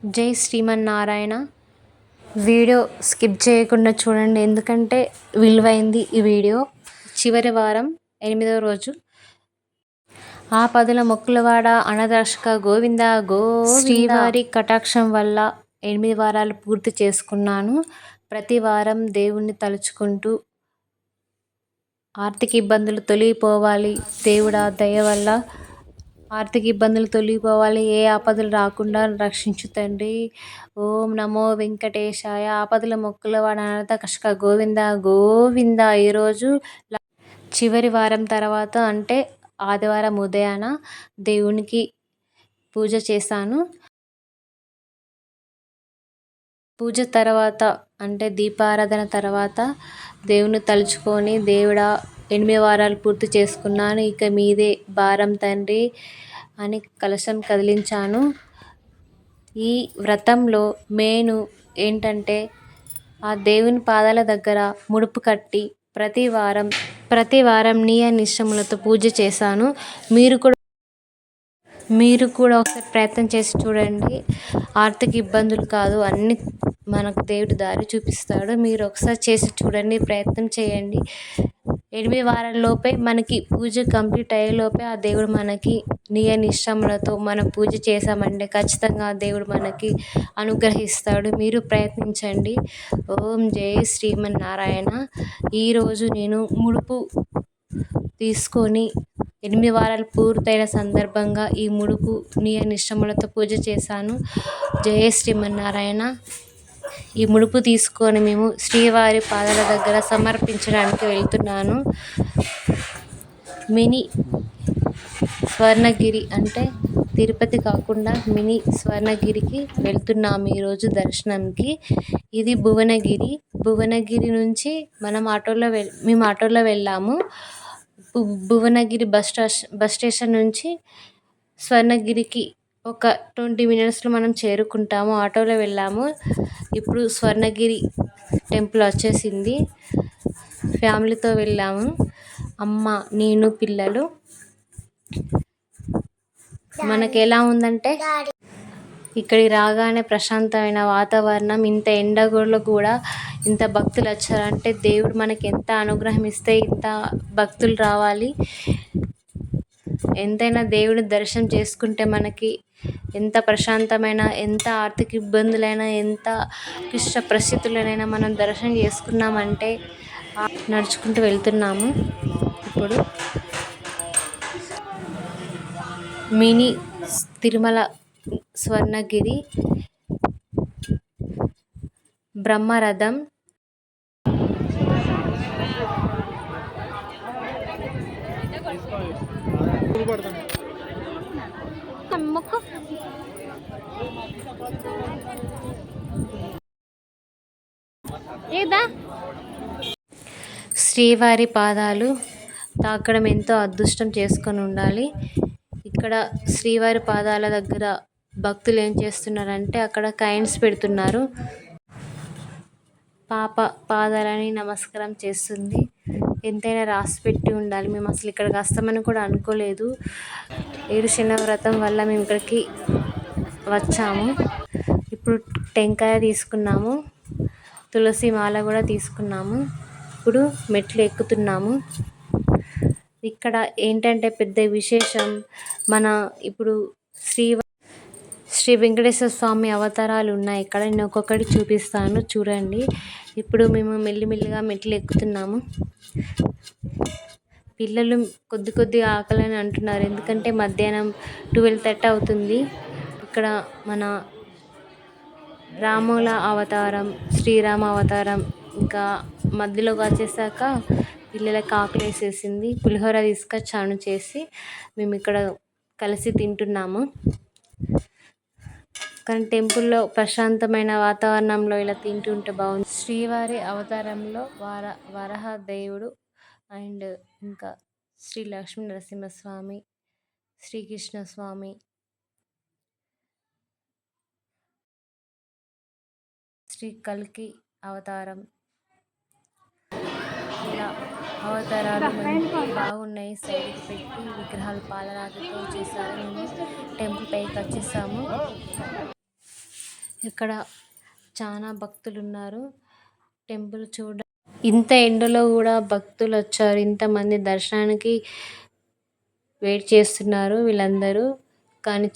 జై Srimannarayana. Video skip చేయకుండా చూడండి, ఎందుకంటే విలువైంది ఈ వీడియో. చివరి వారం 8వ రోజు. ఆపదల మొక్కులవాడ అనదర్శక గోవింద గోవింద. శ్రీవారి కటాక్షం వల్ల 8 వారాలు పూర్తి చేసుకున్నాను. ప్రతి వారం దేవుణ్ణి తలుచుకుంటూ ఆర్థిక ఇబ్బందులు తొలగిపోవాలి, దేవుడా దయ వల్ల ఆర్థిక ఇబ్బందులు తొలగిపోవాలి, ఏ ఆపదలు రాకుండా రక్షించు తండ్రి. ఓం నమో వెంకటేశాయ. ఆపదల మొక్కులవాడ అనదర్శక గోవింద గోవింద. ఈరోజు చివరి వారం తర్వాత అంటే ఆదివారం ఉదయాన దేవునికి పూజ చేశాను. పూజ తర్వాత అంటే దీపారాధన తర్వాత దేవుని తలుచుకొని, దేవుడా 8 వారాలు పూర్తి చేసుకున్నాను, ఇక మీదే భారం తండ్రి అని కలశం కదిలించాను. ఈ వ్రతంలో మెయిన్ ఏంటంటే ఆ దేవుని పాదాల దగ్గర ముడుపు కట్టి ప్రతి వారం నియమ నిష్టములతో పూజ చేశాను. మీరు కూడా ఒకసారి ప్రయత్నం చేసి చూడండి. ఆర్థిక ఇబ్బందులు కాదు, అన్ని మనకు దేవుడు దారి చూపిస్తాడు. మీరు ఒకసారి చేసి చూడండి, ప్రయత్నం చేయండి. 8 వారాల్లోపే మనకి పూజ కంప్లీట్ అయ్యేలోపే ఆ దేవుడు మనకి నియమ నిష్టములతో మనం పూజ చేశామంటే ఖచ్చితంగా ఆ దేవుడు మనకి అనుగ్రహిస్తాడు. మీరు ప్రయత్నించండి. ఓం జై శ్రీమన్నారాయణ. ఈరోజు నేను ముడుపు తీసుకొని 8 వారాలు పూర్తయిన సందర్భంగా ఈ ముడుపు నియమ నిష్టములతో పూజ చేశాను. జై శ్రీమన్నారాయణ. ఈ ముడుపు తీసుకొని మేము శ్రీవారి పాదాల దగ్గర సమర్పించడానికి వెళ్తున్నాను. మినీ స్వర్ణగిరి అంటే తిరుపతి కాకుండా మినీ స్వర్ణగిరికి వెళ్తున్నాము ఈరోజు దర్శనంకి. ఇది భువనగిరి నుంచి మేము ఆటోలో వెళ్ళాము. భువనగిరి బస్ స్టేషన్ నుంచి స్వర్ణగిరికి ఒక 20 మినిట్స్లో మనం చేరుకుంటాము. ఆటోలో వెళ్ళాము. ఇప్పుడు స్వర్ణగిరి టెంపుల్ వచ్చేసింది. ఫ్యామిలీతో వెళ్ళాము, అమ్మ, నేను, పిల్లలు. మనకి ఎలా ఉందంటే ఇక్కడికి రాగానే ప్రశాంతమైన వాతావరణం. ఇంత ఎండగోళ్ళు కూడా ఇంత భక్తులు వచ్చారంటే దేవుడు మనకి ఎంత అనుగ్రహం ఇస్తే ఇంత భక్తులు రావాలి. ఎంతైనా దేవుని దర్శనం చేసుకుంటే మనకి ఎంత ప్రశాంతమైన, ఎంత ఆర్థిక ఇబ్బందులైనా, ఎంత క్లిష్ట పరిస్థితులైనా మనం దర్శనం చేసుకున్నామంటే నడుచుకుంటూ వెళ్తున్నాము. ఇప్పుడు మినీ తిరుమల స్వర్ణగిరి బ్రహ్మరథం. శ్రీవారి పాదాలు తాకడం ఎంతో అదృష్టం చేసుకొని ఉండాలి. ఇక్కడ శ్రీవారి పాదాల దగ్గర భక్తులు ఏం చేస్తున్నారంటే అక్కడ కాయిన్స్ పెడుతున్నారు. పాప పాదాలని నమస్కారం చేస్తుంది. ఎంతైనా రాసి పెట్టి ఉండాలి. మేము అసలు ఇక్కడికి వస్తామని కూడా అనుకోలేదు. ఏడుశన వ్రతం వల్ల మేము ఇక్కడికి వచ్చాము. ఇప్పుడు టెంకాయ తీసుకున్నాము, తులసి మాల కూడా తీసుకున్నాము. ఇప్పుడు మెట్లు ఎక్కుతున్నాము. ఇక్కడ ఏంటంటే పెద్ద విశేషం, ఇప్పుడు శ్రీ వెంకటేశ్వర స్వామి అవతారాలు ఉన్నాయి ఇక్కడ. నేను ఒక్కొక్కటి చూపిస్తాను, చూడండి. ఇప్పుడు మేము మెల్లిమెల్లిగా మెట్లు ఎక్కుతున్నాము. పిల్లలు కొద్దిగా ఆకలని అంటున్నారు, ఎందుకంటే మధ్యాహ్నం 12:30 అవుతుంది. ఇక్కడ మన రాముల అవతారం, శ్రీరామ అవతారం ఇంకా మధ్యలోకి వచ్చేసాక పిల్లలకి ఆకలి వేసేసింది. పులిహోర తీసుకొచ్చాను చేసి, మేము ఇక్కడ కలిసి తింటున్నాము. కానీ టెంపుల్లో ప్రశాంతమైన వాతావరణంలో ఇలా తింటుంటే బాగుంది. శ్రీవారి అవతారంలో వరహ దేవుడు అండ్ ఇంకా శ్రీ లక్ష్మీ నరసింహస్వామి, శ్రీకృష్ణస్వామి, శ్రీ కల్కి అవతారం, ఇలా అవతారాలు బాగున్నాయి. సైడ్కి పెట్టి విగ్రహాలు పాలరాతితో చేశారు. మేము టెంపుల్ పైకి వచ్చేసాము. ఇక్కడ చాలా భక్తులున్నారు. టెంపుల్ ఇంత ఎండలో కూడా భక్తులు వచ్చారు. ఇంతమంది దర్శనానికి వెయిట్ చేస్తున్నారు వీళ్ళందరూ. కానీ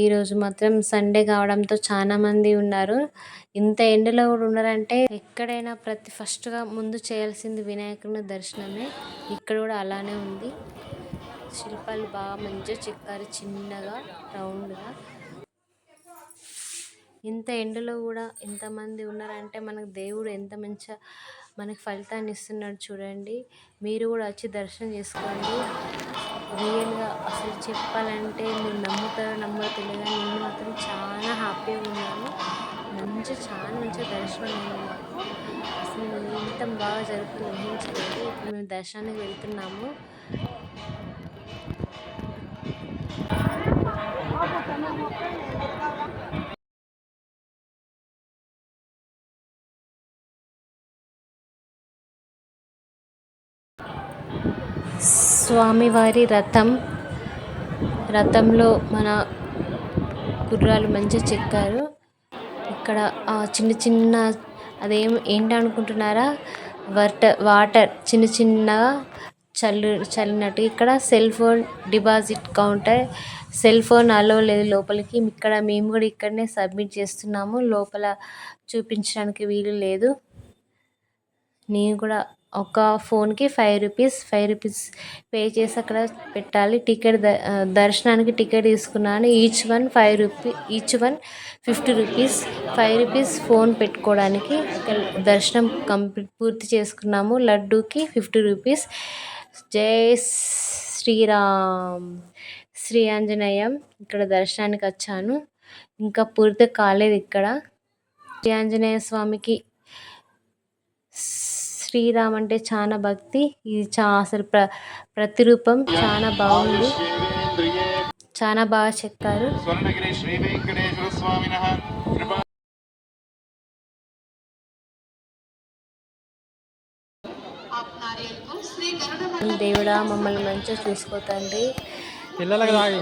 ఈరోజు మాత్రం సండే కావడంతో చాలా మంది ఉన్నారు. ఇంత ఎండలో కూడా ఉన్నారంటే ఎక్కడైనా ఫస్ట్గా ముందు చేయాల్సింది వినాయకుని దర్శనమే. ఇక్కడ కూడా అలానే ఉంది. శిల్పాలు బాగా మంచిగా చెక్కారు, చిన్నగా రౌండ్గా. ఇంత ఎండలో కూడా ఇంతమంది ఉన్నారంటే మనకు దేవుడు ఎంత మంచిగా మనకి ఫలితాన్ని ఇస్తున్నాడు చూడండి. మీరు కూడా వచ్చి దర్శనం చేసుకోండి. రియల్గా అసలు చెప్పాలంటే మీరు నమ్ముతారో నమ్మరో తెలియదు, నేను మాత్రం చాలా హ్యాపీగా ఉన్నాను. చాలా మంచిగా దర్శనం అయింది మాకు. అసలు ఇంత బాగా జరుగుతుంది ఊహించలేదు. ఇప్పుడు మేము దర్శనానికి వెళ్తున్నాము. స్వామివారి రథంలో మన గుర్రాలు మంచిగా చెక్కారు. ఇక్కడ చిన్న చిన్న ఏంటనుకుంటున్నారా, వాటర్ చిన్న చిన్నగా చల్లినట్టు. ఇక్కడ cell phone deposit counter. Cell phone allow లేదు లోపలికి. ఇక్కడ మేము కూడా ఇక్కడనే సబ్మిట్ చేస్తున్నాము, లోపల చూపించడానికి వీలు లేదు. నేను కూడా ఒక ఫోన్కి 5 రూపీస్ పే చేసి అక్కడ పెట్టాలి. దర్శనానికి టికెట్ తీసుకున్నాను. Each one 50 rupees. 5 rupees phone పెట్టుకోవడానికి. దర్శనం పూర్తి చేసుకున్నాము. లడ్డూకి 50 రూపీస్. జై శ్రీరామ్, శ్రీ ఆంజనేయం. ఇక్కడ దర్శనానికి వచ్చాను, ఇంకా పూర్తి కాలేదు. ఇక్కడ శ్రీ ఆంజనేయ స్వామికి శ్రీరామ్ అంటే చాలా భక్తి. ఇది అసలు ప్రతిరూపం చాలా బాగుంది, చాలా బాగా చెక్కారు. దేవుడా మమ్మల్ని మంచిగా చూసుకోతండి.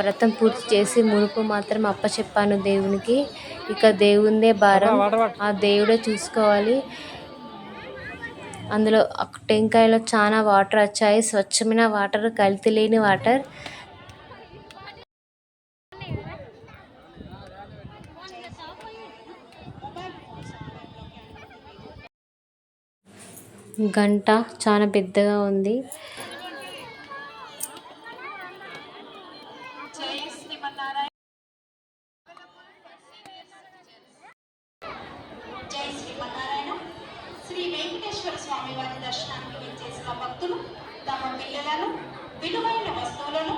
వ్రతం పూర్తి చేసి మునుపు మాత్రం అప్పచెప్పాను దేవునికి. ఇక దేవుందే భారం, ఆ దేవుడే చూసుకోవాలి. అందులో టెంకాయలో చాలా వాటర్ వచ్చాయి, స్వచ్ఛమైన వాటర్, కల్తీ లేని వాటర్. గంట చాలా పెద్దగా ఉంది. శ్రీ వెంకటేశ్వర స్వామి వారి దర్శనానికి విచ్చేసిన భక్తులు తమ పిల్లలను, విలువైన వస్తువులను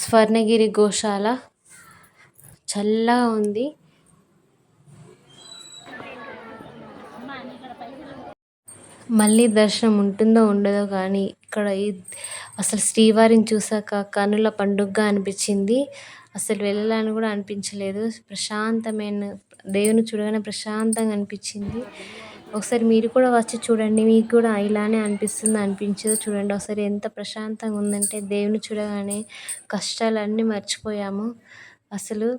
స్వర్ణగిరి గోశాల చల్లగా ఉంది. మళ్ళీ దర్శనం ఉంటుందో ఉండదో కానీ ఇక్కడ అసలు శ్రీవారిని చూసాక కనుల పండుగగా అనిపించింది. అసలు వెళ్ళాలని కూడా అనిపించలేదు. ప్రశాంతమైన దేవుని చూడగానే ప్రశాంతంగా అనిపించింది. ఒకసారి మీరు కూడా వచ్చి చూడండి, మీకు కూడా ఇలానే అనిపించదో చూడండి. ఒకసారి ఎంత ప్రశాంతంగా ఉందంటే దేవుని చూడగానే కష్టాలన్నీ మర్చిపోయాము అసలు.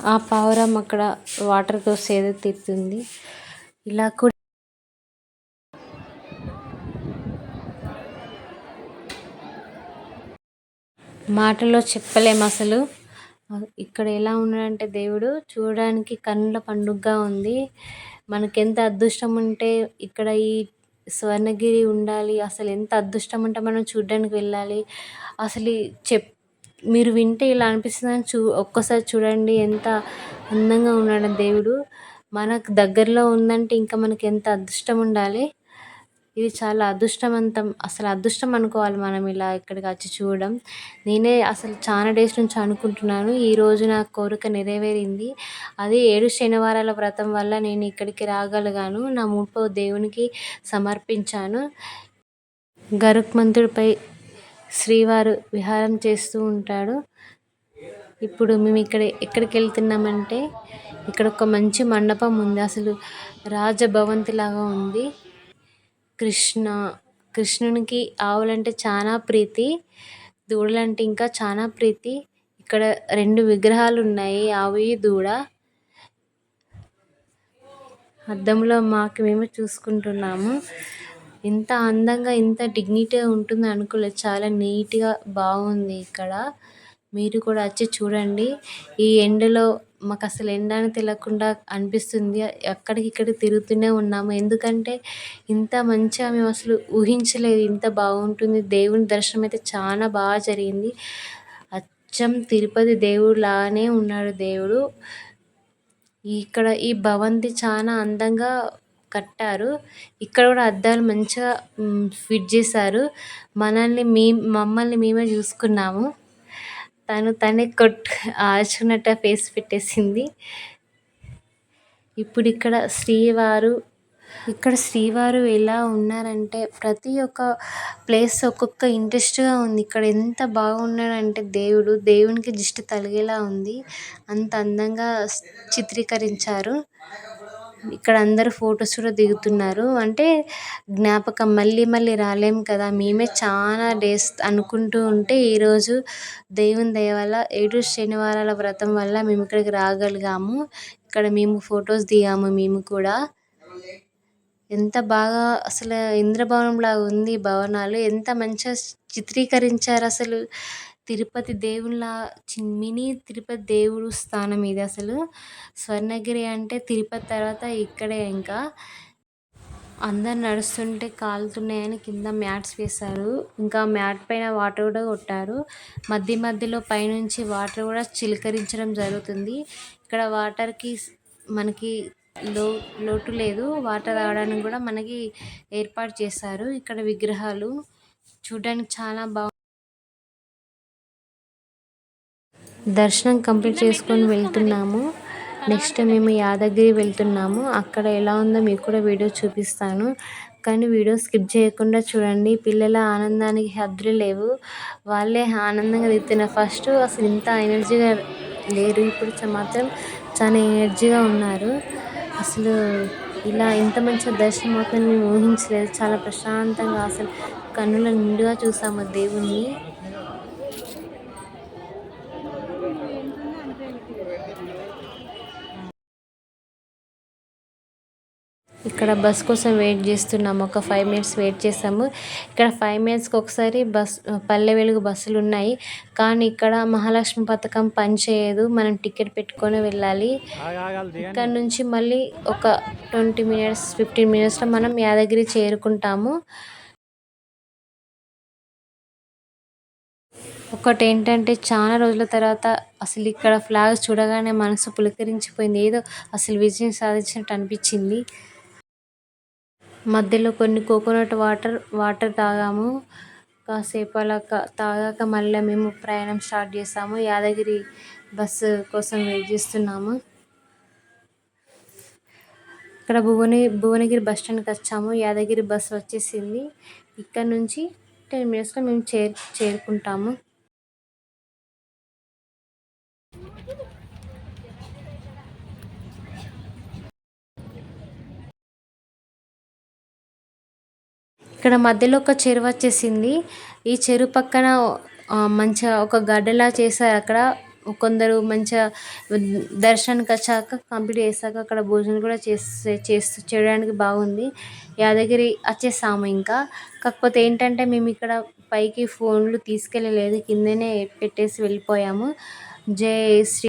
ఆ పావురం అక్కడ వాటర్తో సేద తీరుతుంది. ఇలా కూడా మాటలో చెప్పలేము అసలు. ఇక్కడ ఎలా ఉన్నాడంటే దేవుడు చూడడానికి కన్నుల పండుగగా ఉంది. మనకెంత అదృష్టం ఉంటే ఇక్కడ ఈ స్వర్ణగిరి ఉండాలి. అసలు ఎంత అదృష్టం ఉంటే మనం చూడడానికి వెళ్ళాలి. అసలు మీరు వింటే ఇలా అనిపిస్తుందని ఒక్కసారి చూడండి, ఎంత అందంగా ఉన్నాడు దేవుడు. మనకు దగ్గరలో ఉందంటే ఇంకా మనకి ఎంత అదృష్టం ఉండాలి. ఇది చాలా అదృష్టవంతం, అసలు అదృష్టం అనుకోవాలి మనం ఇలా ఇక్కడికి వచ్చి చూడడం. నేనే అసలు చాలా డేస్ నుంచి అనుకుంటున్నాను, ఈరోజు నా కోరిక నెరవేరింది. అది 7 శనివారాల వ్రతం వల్ల నేను ఇక్కడికి రాగలిగాను. నా ముడుపు దేవునికి సమర్పించాను. గరుత్మంతుడిపై శ్రీవారు విహారం చేస్తూ ఉంటాడు. ఇప్పుడు మేము ఎక్కడికి వెళ్తున్నామంటే, ఇక్కడ ఒక మంచి మండపం ఉంది, అసలు రాజభవంతి లాగా ఉంది. కృష్ణునికి ఆవులంటే చాలా ప్రీతి, దూడలంటే ఇంకా చాలా ప్రీతి. ఇక్కడ 2 విగ్రహాలు ఉన్నాయి, ఆవు దూడ. అద్దంలో మాకు మేము చూసుకుంటున్నాము. ఇంత అందంగా ఇంత డిగ్నిటీగా ఉంటుంది అనుకోలేదు, చాలా నీట్గా బాగుంది ఇక్కడ. మీరు కూడా వచ్చి చూడండి. ఈ ఎండలో మాకు అసలు ఎండ అని తెలియకుండా అనిపిస్తుంది, అక్కడికి తిరుగుతూనే ఉన్నాము. ఎందుకంటే ఇంత మంచిగా మేము అసలు ఊహించలేదు, ఇంత బాగుంటుంది. దేవుని దర్శనం అయితే చాలా బాగా జరిగింది. అచ్చం తిరుపతి దేవుడు లాగానే ఉన్నాడు దేవుడు. ఇక్కడ ఈ భవంతి చాలా అందంగా కట్టారు. ఇక్కడ కూడా అద్దాలు మంచిగా ఫిట్ చేశారు. మమ్మల్ని మేమే చూసుకున్నాము. తనే ఆచుకున్నట్టు ఫేస్ పెట్టేసింది. ఇప్పుడు ఇక్కడ శ్రీవారు ఎలా ఉన్నారంటే, ప్రతి ఒక్క ప్లేస్ ఒక్కొక్క ఇంట్రెస్ట్గా ఉంది. ఇక్కడ ఎంత బాగున్నాడంటే దేవునికి దిష్టి తలిగేలా ఉంది, అంత అందంగా చిత్రీకరించారు. ఇక్కడ అందరూ ఫొటోస్ కూడా దిగుతున్నారు. అంటే జ్ఞాపకం, మళ్ళీ మళ్ళీ రాలేం కదా. మేమే చాలా డేస్ అనుకుంటూ ఉంటే ఈరోజు దేవుని దయ వల్ల 7 శనివారాల వ్రతం వల్ల మేము ఇక్కడికి రాగలిగాము. ఇక్కడ మేము ఫొటోస్ దిగాము. మేము కూడా ఎంత బాగా, అసలు ఇంద్రభవనంలాగా ఉంది భవనాలు, ఎంత మంచిగా చిత్రీకరించారు. అసలు తిరుపతి దేవుళ్ళ మినీ తిరుపతి దేవుడు స్థానం ఇది. అసలు స్వర్ణగిరి అంటే తిరుపతి తర్వాత ఇక్కడే. ఇంకా అందరు నడుస్తుంటే కాలుతున్నాయని కింద మ్యాట్స్ వేశారు. ఇంకా మ్యాట్ పైన వాటర్ కూడా కొట్టారు. మధ్యలో పైనుంచి వాటర్ కూడా చిలకరించడం జరుగుతుంది. ఇక్కడ వాటర్కి మనకి లోటు లేదు, వాటర్ తాగడానికి కూడా మనకి ఏర్పాటు చేశారు. ఇక్కడ విగ్రహాలు చూడడానికి చాలా దర్శనం కంప్లీట్ చేసుకొని వెళ్తున్నాము. నెక్స్ట్ మేము యాదగిరి వెళ్తున్నాము. అక్కడ ఎలా ఉందో మీకు కూడా వీడియో చూపిస్తాను, కానీ వీడియో స్కిప్ చేయకుండా చూడండి. పిల్లల ఆనందానికి హద్దులు లేవు, వాళ్ళే ఆనందంగా దిగుతున్నారు. ఫస్ట్ అసలు ఇంత ఎనర్జీగా లేరు, ఇప్పుడు మాత్రం చాలా ఎనర్జీగా ఉన్నారు. అసలు ఇలా ఇంత మంచిగా దర్శనం అవుతుందని మేము ఊహించలేదు. చాలా ప్రశాంతంగా అసలు కన్నుల నిండుగా చూసాము దేవుణ్ణి. ఇక్కడ బస్ కోసం వెయిట్ చేస్తున్నాము. ఒక 5 minutes వెయిట్ చేసాము. ఇక్కడ 5 minutesకి ఒకసారి పల్లె వెలుగు బస్సులు ఉన్నాయి, కానీ ఇక్కడ మహాలక్ష్మి పథకం పనిచేయదు. మనం టికెట్ పెట్టుకొని వెళ్ళాలి. ఇక్కడ నుంచి మళ్ళీ ఒక 20 minutes 15 minutesలో మనం యాదగిరి చేరుకుంటాము. ఒకటి ఏంటంటే, చాలా రోజుల తర్వాత అసలు ఇక్కడ ఫ్లాగ్ చూడగానే మనసు పులకరించిపోయింది. ఏదో అసలు విజయం సాధించినట్టు అనిపించింది. మధ్యలో కొన్ని కోకోనట్ వాటర్ తాగాము. కాసేపు అలా తాగాక మళ్ళీ మేము ప్రయాణం స్టార్ట్ చేసాము. యాదగిరి బస్సు కోసం వెయిట్ చేస్తున్నాము. ఇక్కడ భువనగిరి బస్ స్టాండ్కి వచ్చాము. యాదగిరి బస్సు వచ్చేసింది. ఇక్కడ నుంచి 10 minutesలో మేము చేరుకుంటాము. ఇక్కడ మధ్యలో ఒక చెరువు వచ్చేసింది. ఈ చెరువు పక్కన మంచిగా ఒక గడ్డలా చేశారు. అక్కడ కొందరు మంచిగా దర్శనానికి వచ్చాక కంప్లీట్ చేశాక అక్కడ భోజనం కూడా చేయడానికి బాగుంది. యాదగిరి వచ్చేసాము. ఇంకా కాకపోతే ఏంటంటే, మేము ఇక్కడ పైకి ఫోన్లు తీసుకెళ్ళలేదు, కిందనే పెట్టేసి వెళ్ళిపోయాము. జై శ్రీ